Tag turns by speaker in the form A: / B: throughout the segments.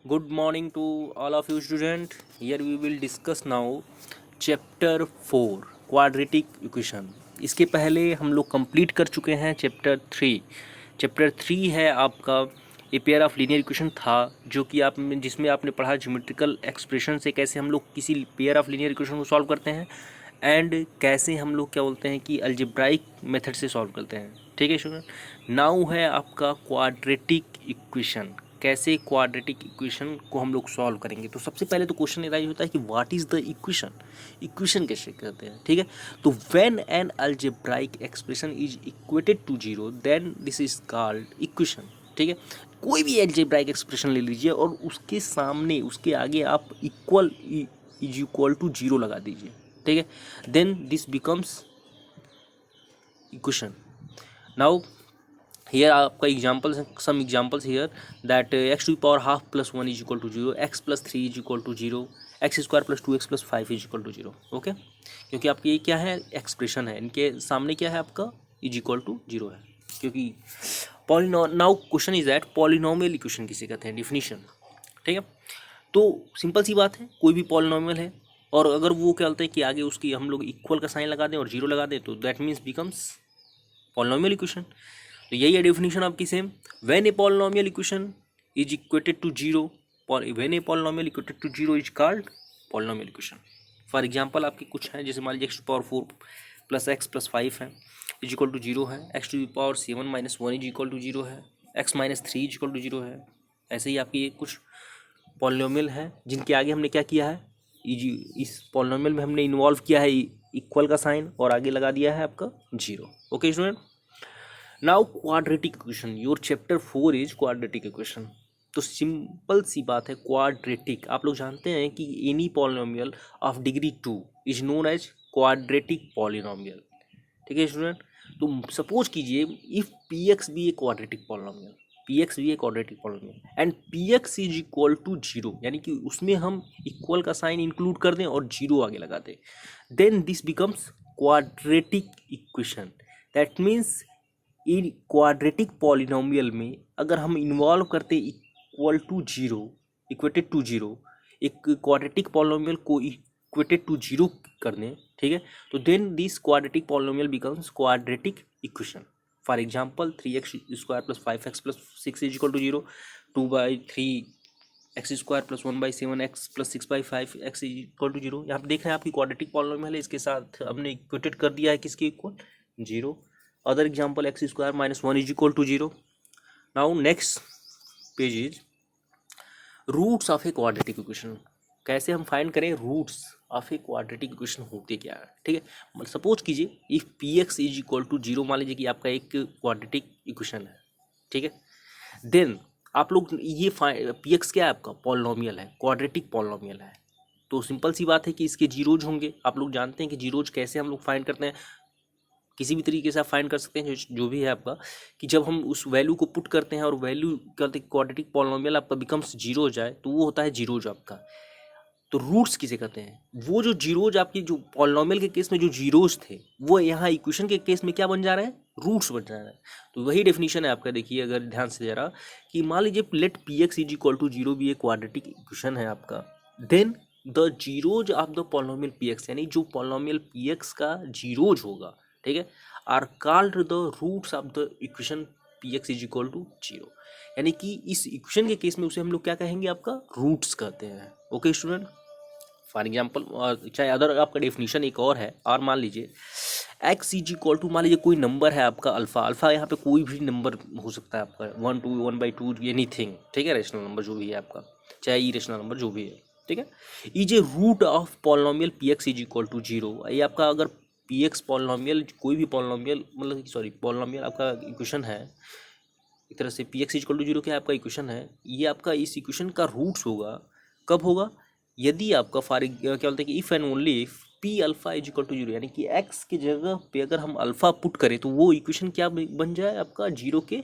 A: Good morning to all of you student. Here we will discuss now chapter 4 quadratic equation. इसके पहले हम लोग complete कर चुके हैं चैप्टर 3. चैप्टर 3 है आपका a pair of linear equation था, जो कि आप जिसमें आपने पढ़ा ज्योमेट्रिकल एक्सप्रेशन से कैसे हम लोग किसी पेयर ऑफ लीनियर इक्वेशन को सॉल्व करते हैं एंड कैसे हम लोग क्या बोलते हैं कि अलजेब्राइक मेथड से सॉल्व करते हैं. ठीक है स्टूडेंट. नाउ है आपका क्वाड्रेटिक इक्वेशन. कैसे क्वाड्रेटिक इक्वेशन को हम लोग सॉल्व करेंगे. तो सबसे पहले तो क्वेश्चन ये होता है कि what is the equation. Equation कैसे करते हैं. ठीक है. तो when an algebraic expression is equated to zero then this is called equation. ठीक है. कोई भी अलजेब्राइक एक्सप्रेशन ले लीजिए और उसके सामने उसके आगे आप इज इक्वल टू जीरो लगा दीजिए. ठीक है. Then this becomes equation. Now here आपका एग्जाम्पल्स हैं, some examples here that x to power half plus 1 is equal to zero, x plus 3 is equal to zero, x square plus 2x plus 5 is equal to zero. Okay. क्योंकि आपकी ये क्या है, expression है, इनके सामने क्या है आपका इज इक्वल टू जीरो है. क्योंकि now question is that polynomial equation किसे कहते हैं. डिफिनीशन. ठीक है. तो सिंपल सी बात है, कोई भी पॉलिनोमियल है और अगर वो क्या बोलते हैं कि आगे उसकी हम लोग इक्वल का साइन लगा दें और जीरो लगा दें तो that means becomes polynomial equation. तो यही है डेफिनेशन आपकी same. When a polynomial equation is equated to zero, when a polynomial equated to zero is called polynomial equation. For example आपके कुछ हैं, जैसे मान लीजिए x to power 4 plus x plus 5 है इज इक्वल टू जीरो है, x to power 7 minus 1 is equal to zero है, x minus 3 is equal to zero है. ऐसे ही आपकी ये कुछ पॉलिनोमियल है जिनके आगे हमने क्या किया है, इस पॉलिनोमियल में हमने इन्वॉल्व किया है इक्वल का साइन और आगे लगा दिया है आपका zero. Okay student. Now quadratic equation. Your chapter 4 is quadratic equation. तो सिंपल सी बात है, क्वाड्रेटिक आप लोग जानते हैं कि any polynomial of degree 2 is known as quadratic polynomial. ठीक है स्टूडेंट. तो सपोज कीजिए इफ पी एक्स भी a quadratic polynomial, p x भी a quadratic polynomial and p x is equal to zero, यानी कि उसमें हम इक्वल का साइन इंक्लूड कर दें और जीरो आगे लगा दें, then this becomes quadratic equation. That means इन क्वाड्रेटिक पॉलिनोमियल में अगर हम इन्वॉल्व करते equal to zero, equated to zero, एक क्वाड्रेटिक पॉलिनोमियल को इक्वेटेड टू जीरो कर दें, ठीक है, तो then this quadratic polynomial becomes quadratic equation. For example 3x square plus 5x plus 6 is equal to zero, 2/3 x square plus 1/7 x plus 6/5 x is equal to zero. यहाँ पे देख रहे हैं आपकी क्वाड्रेटिक पॉलिनोमियल है, इसके साथ हमने इक्वेटेड कर दिया है किसके equal, zero. Other example x square minus 1 is equal to 0. Now next page is roots of a quadratic equation. कैसे हम फाइंड करें roots of a quadratic equation होते क्या है. ठीक है. सपोज कीजिए if p x is equal to zero, मान लीजिए कि आपका एक क्वाड्रेटिक इक्वेशन है. ठीक है. देन आप लोग ये पी एक्स क्या है आपका पॉलिनोमियल है, क्वाड्रेटिक पॉलिनोमियल है. तो सिंपल सी बात है कि इसके जीरोज होंगे. आप लोग जानते हैं कि जीरोज कैसे हम लोग फाइंड करते हैं, किसी भी तरीके से आप फाइंड कर सकते हैं जो भी है आपका, कि जब हम उस वैल्यू को पुट करते हैं और वैल्यू करते क्वाड्रेटिक पॉलिनोमियल आपका बिकम्स जीरो हो जाए तो वो होता है जीरोज आपका. तो रूट्स किसे कहते हैं, वो जो जीरोज आपकी जो पॉलिनोमियल के केस में जो जीरोज थे वो यहाँ इक्वेशन के केस में क्या बन जा रहे हैं, रूट्स बन जा रहे हैं. तो वही डेफिनेशन है आपका. देखिए अगर ध्यान से जरा कि मान लीजिए let p x is equal to zero भी एक क्वाड्रेटिक इक्वेशन है आपका, then the zeros of the polynomial p x, यानी जो पॉलिनोमियल पी एक्स का जीरोज होगा, ठीक है, are called the roots of the equation p x is equal to zero. यानी कि इस इक्वेशन के केस में उसे हम लोग क्या कहेंगे, आपका रूट्स कहते हैं. Okay student. फॉर एग्जाम्पल चाहे अदर आपका डेफिनेशन एक और है, और मान लीजिए एक्स इज इक्वल टू, मान लीजिए कोई नंबर है आपका अल्फा. अल्फा यहाँ पे कोई भी नंबर हो सकता है आपका 1 2 1/2 एनीथिंग. ठीक है. रेशनल नंबर जो भी है आपका, चाहे इरेशनल नंबर जो भी है. ठीक है. Is a root of polynomial p x is equal to zero. ये आपका अगर पी एक्स पॉलिनोमियल, कोई भी पॉलिनोमियल मतलब सॉरी पॉलिनोमियल आपका इक्वेशन है, एक तरह से p x equal to zero क्या आपका इक्वेशन है, ये आपका इस इक्वेशन का रूट्स होगा. कब होगा, यदि आपका क्या बोलते हैं कि if and only if p alpha is equal to zero, यानी कि एक्स की जगह पे अगर हम अल्फा पुट करें तो वो इक्वेशन क्या बन जाए, आपका जीरो के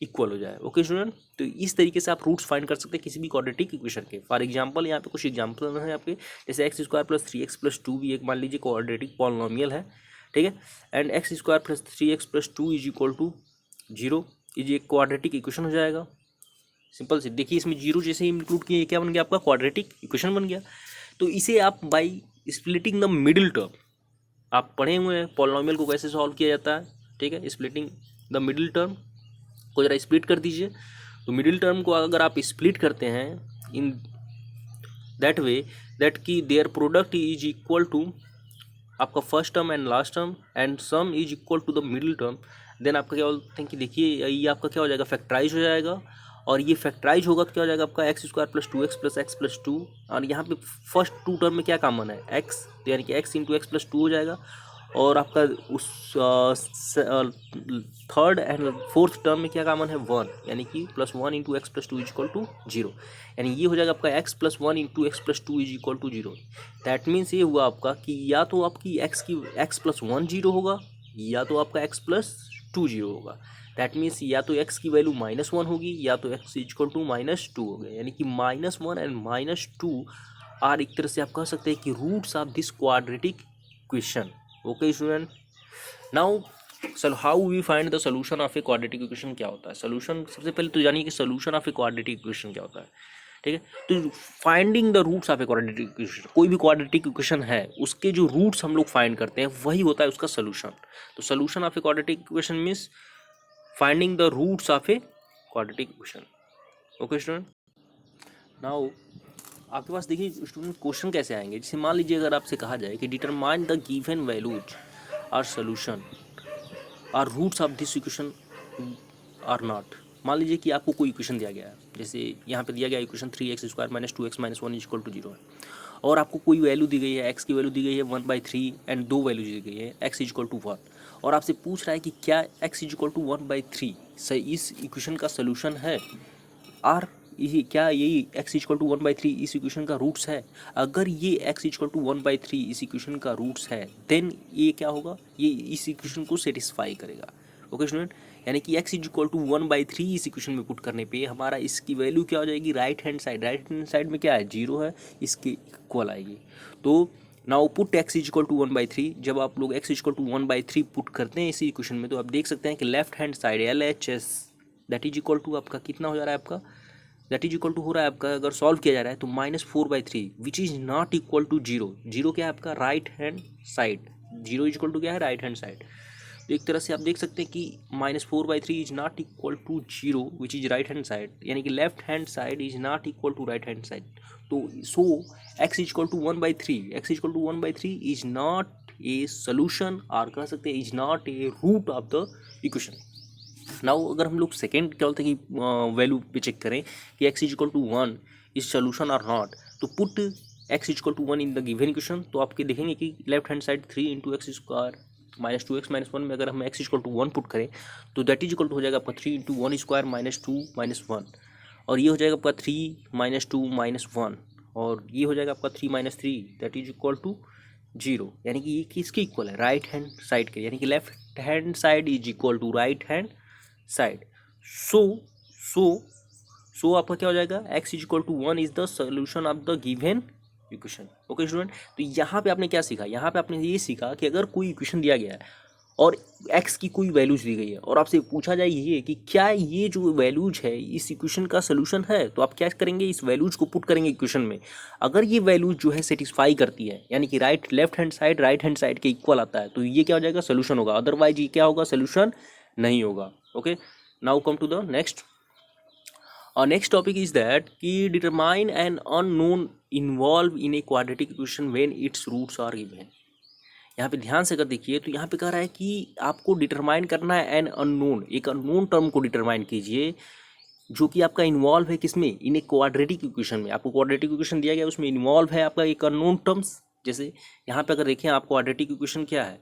A: इक्वल हो जाए. Okay student. तो इस तरीके से आप रूट्स फाइंड कर सकते हैं किसी भी क्वाड्रेटिक इक्वेशन के. फॉर एग्जांपल यहाँ पे कुछ एग्जांपल हैं आपके, जैसे x square plus 3x plus 2 भी एक मान लीजिए क्वाड्रेटिक पॉलिनोमियल है. ठीक है. And x square plus 3x plus 2 is equal to zero, ये एक क्वाड्रेटिक इक्वेशन हो जाएगा. सिंपल से देखिए, इसमें जीरो जैसे ही इंक्लूड किए क्या बन गया आपका क्वाड्रेटिक इक्वेशन बन गया। तो इसे आप by splitting the middle term, आप पढ़े हुए हैं पॉलिनोमियल को कैसे सॉल्व किया जाता है, ठीक है। स्प्लिटिंग द मिडिल टर्म को जरा स्प्लिट कर दीजिए। तो मिडिल टर्म को अगर आप स्प्लिट करते हैं इन दैट वे दैट की their product is equal to आपका first term and last term and sum is equal to the middle term, then आपका क्या बोलते हैं कि देखिए ये आपका क्या हो जाएगा, फैक्टराइज हो जाएगा। और ये फैक्टराइज होगा तो क्या हो जाएगा आपका x square plus 2x plus x plus 2। और यहाँ पे फर्स्ट टू टर्म में क्या कॉमन है, एक्स, तो यानी कि एक्स इंटू एक्स प्लस 2 हो जाएगा। और आपका उस थर्ड एंड फोर्थ टर्म में क्या कॉमन है, 1, यानी कि plus 1 into x plus 2 is equal to 0। यानी ये हो जाएगा आपका x plus 1 into x plus 2 is equal to 0। That means ये हुआ आपका कि या तो आपकी एक्स प्लस 1 0 होगा, या तो आपका एक्स प्लस 2 0 होगा। दैट मीन्स या तो x की वैल्यू -1 होगी, या तो x इक्वल टू -2 हो गया। यानी कि -1 एंड -2 आर एक तरह से आप कह सकते हैं कि roots of this quadratic equation. Okay student, now how we find the solution of a quadratic equation क्या होता है। सोल्यूशन सबसे पहले तो जानिए कि solution of a quadratic equation क्या होता है, ठीक है। तो finding the roots of a quadratic equation, कोई भी क्वाड्रेटिक इक्वेशन है उसके जो रूट्स हम लोग फाइंड करते हैं वही होता है उसका सोल्यूशन। तो solution of a quadratic equation means finding the roots of a quadratic equation. Okay student, now आपके पास देखिए स्टूडेंट क्वेश्चन कैसे आएंगे। जैसे मान लीजिए अगर आपसे कहा जाए कि determine the given values are solution are roots of this equation are not. मान लीजिए कि आपको कोई इक्वेशन दिया गया है, जैसे यहाँ पे दिया गया equation 3x square minus 2x minus 1 equal to 0 है, और आपको कोई वैल्यू दी गई है, x की वैल्यू दी गई है 1/3 एंड दो वैल्यू दी गई है x इक्वल टू 1, और आपसे पूछ रहा है कि क्या x इक्वल टू 1/3 सही इस इक्वेशन का सोल्यूशन है, और ये क्या यही x इक्वल टू 1/3 इस इक्वेशन का रूट्स है। अगर ये x इक्वल टू 1/3 इस इक्वेशन का रूट्स है, देन ये क्या होगा, ये इस इक्वेशन को सेटिस्फाई करेगा। ओके स्टूडेंट, यानी कि x इक्वल टू 1/3 इस इक्वेशन में पुट करने पे हमारा इसकी वैल्यू क्या हो जाएगी, राइट हैंड साइड में क्या है, 0 है, इसके इक्वल आएगी। तो now put x equal to 1/3, जब आप लोग x इक्वल टू 1/3 पुट करते हैं इसी इक्वेशन में, तो आप देख सकते हैं कि left hand side LHS that is equal to आपका कितना हो जा रहा है, आपका दैट इज इक्वल टू हो रहा है आपका, अगर सॉल्व किया जा रहा है तो -4/3 which is not equal to 0। 0 क्या है आपका, right hand side, 0 is equal to क्या है, राइट हैंड साइड। तो एक तरह से आप देख सकते हैं कि -4/3 is not equal to 0 which is right hand side, यानी कि left hand side is not equal to right hand side. तो so x equal to 1/3 is not a solution, और कह सकते हैं is not a root of the equation. Now अगर हम लोग सेकेंड क्या बोलते हैं कि वैल्यू पे चेक करें कि x equal to 1 is solution और नॉट, तो put x equal to 1 in the given equation. तो आपके देखेंगे कि left hand side 3 into x square minus 2x minus 1 में अगर हम x इक्वल टू 1 पुट करें तो दैट इज इक्वल टू हो जाएगा आपका 3 इंटू 1 स्क्वायर माइनस 2 माइनस 1, और ये हो जाएगा आपका 3 - 2 - 1, और ये हो जाएगा आपका 3 - 3 दैट इज इक्वल टू 0। यानी कि ये किसके इक्वल है, राइट हैंड साइड के, यानी कि left hand side is equal to right hand side. So आपका क्या हो जाएगा, x equal to 1 is the solution of the given equation. Okay student, तो यहाँ पे आपने क्या सीखा, यहाँ पे आपने ये सीखा कि अगर कोई इक्वेशन दिया गया है और x की कोई वैल्यूज दी गई है और आपसे पूछा जाए ये कि क्या ये जो वैल्यूज है इस इक्वेशन का सोल्यूशन है, तो आप क्या करेंगे, इस वैल्यूज को पुट करेंगे इक्वेशन में। अगर ये वैल्यूज जो है सेटिस्फाई करती है, यानी कि लेफ्ट हैंड साइड के इक्वल आता है, तो ये क्या हो जाएगा, सोल्यूशन होगा, अदरवाइज ये क्या होगा, सोल्यूशन नहीं होगा। Okay, now come to the next. Our next topic is that कि determine an unknown involved in a quadratic equation when its roots are given। यहाँ पे ध्यान से अगर देखिए तो यहाँ पे कह रहा है कि आपको डिटरमाइन करना है एन अननोन, एक अननोन टर्म को डिटरमाइन कीजिए जो कि आपका इन्वॉल्व है किसमें, इन ए क्वाड्रेटिक इक्वेशन में। आपको क्वाड्रेटिक इक्वेशन दिया गया, उसमें इन्वॉल्व है आपका एक अननोन टर्म्स। जैसे यहाँ पे अगर देखें आप क्वाड्रेटिक इक्वेशन क्या है,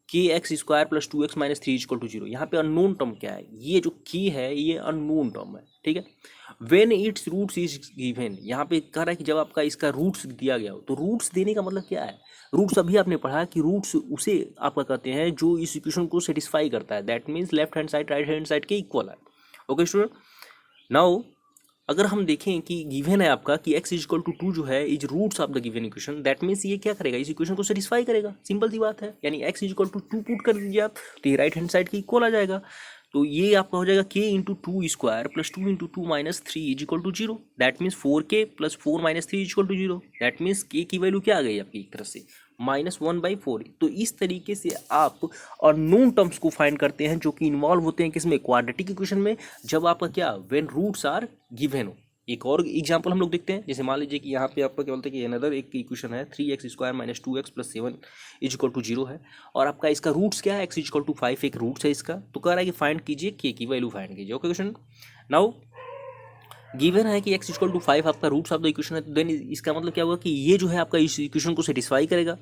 A: kx square plus 2x minus 3 equal to 0। यहाँ पे अननोन टर्म क्या है, ये जो की है ये अननोन टर्म है, ठीक है। When its roots is given, यहाँ पे कह रहा है कि जब आपका इसका रूट्स दिया गया हो, तो रूट्स देने का मतलब क्या है, रूट्स अभी आपने पढ़ा कि रूट्स उसे आपका कहते हैं जो इस इक्वेशन को सेटिस्फाई करता है, that means left hand side right hand side के इक्वल है। ओके स्टूडेंट, नाउ अगर हम देखें कि गिवन है आपका कि x इक्वल टू 2 जो है is roots of the given equation, that means ये क्या करेगा, इस इक्वेशन को सेटिस्फाई करेगा, सिंपल सी बात है। यानी x इक्वल टू 2 पुट कर दीजिए आप, तो ये राइट हैंड साइड की इक्वल आ जाएगा। तो ये आपका हो जाएगा k into two square plus two into two minus three is equal to zero. That means 4k plus 4 minus three is equal to zero. That means k की value क्या आ गई आपकी एक तरह से -1/4। तो इस तरीके से आप और नोन टर्म्स को फाइंड करते हैं जो कि इन्वॉल्व होते हैं किसमें, क्वाड्रेटिक इक्वेशन में, जब आपका क्या, व्हेन रूट्स आर गिवन हो। एक और एग्जांपल हम लोग देखते हैं, जैसे मान लीजिए कि यहाँ पे आपका क्या बोलते हैं कि अनदर एक इक्वेशन है 3x² minus 2x plus 7 is equal to zero है, और आपका इसका रूट्स क्या है, x इज इक्वल टू 5 एक रूट्स है इसका। तो कह रहा है कि फाइंड कीजिए k की वैल्यू फाइंड कीजिए। ओके क्वेश्चन, नाउ गिवन है कि x इक्वल टू 5 आपका रूट्स ऑफ द इक्वेशन है, तो देन इसका मतलब क्या होगा कि ये जो है आपका इस इक्वेशन को सेटिस्फाई करेगा।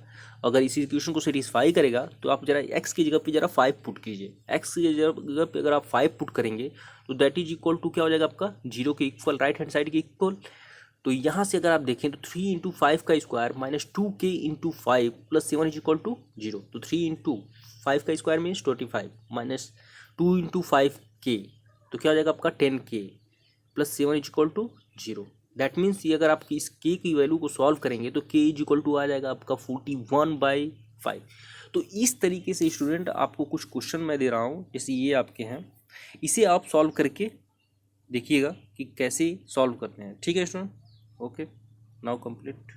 A: अगर इस इक्वेशन को सेटिस्फाई करेगा तो आप जरा x की जगह पे जरा 5 पुट कीजिए। x की जगह पे अगर आप 5 पुट करेंगे तो दैट इज इक्वल टू क्या हो जाएगा आपका, जीरो के इक्वल, राइट हैंड साइड के इक्वल। तो यहाँ से अगर आप देखें तो 3 इंटू 5 का square minus 2k into 5 plus 7 is equal to zero. तो 3 इंटू 5 का square means 25 minus 2 into 5k, तो क्या हो जाएगा आपका 10k plus 7 is equal to zero. That means ये अगर आप इस k की वैल्यू को सॉल्व करेंगे तो k इज इक्वल टू आ जाएगा आपका 41/5। तो इस तरीके से स्टूडेंट आपको कुछ क्वेश्चन मैं दे रहा हूँ, जैसे ये आपके हैं, इसे आप सॉल्व करके देखिएगा कि कैसे सॉल्व करते हैं। ठीक है स्टूडेंट, ओके, नाउ कंप्लीट।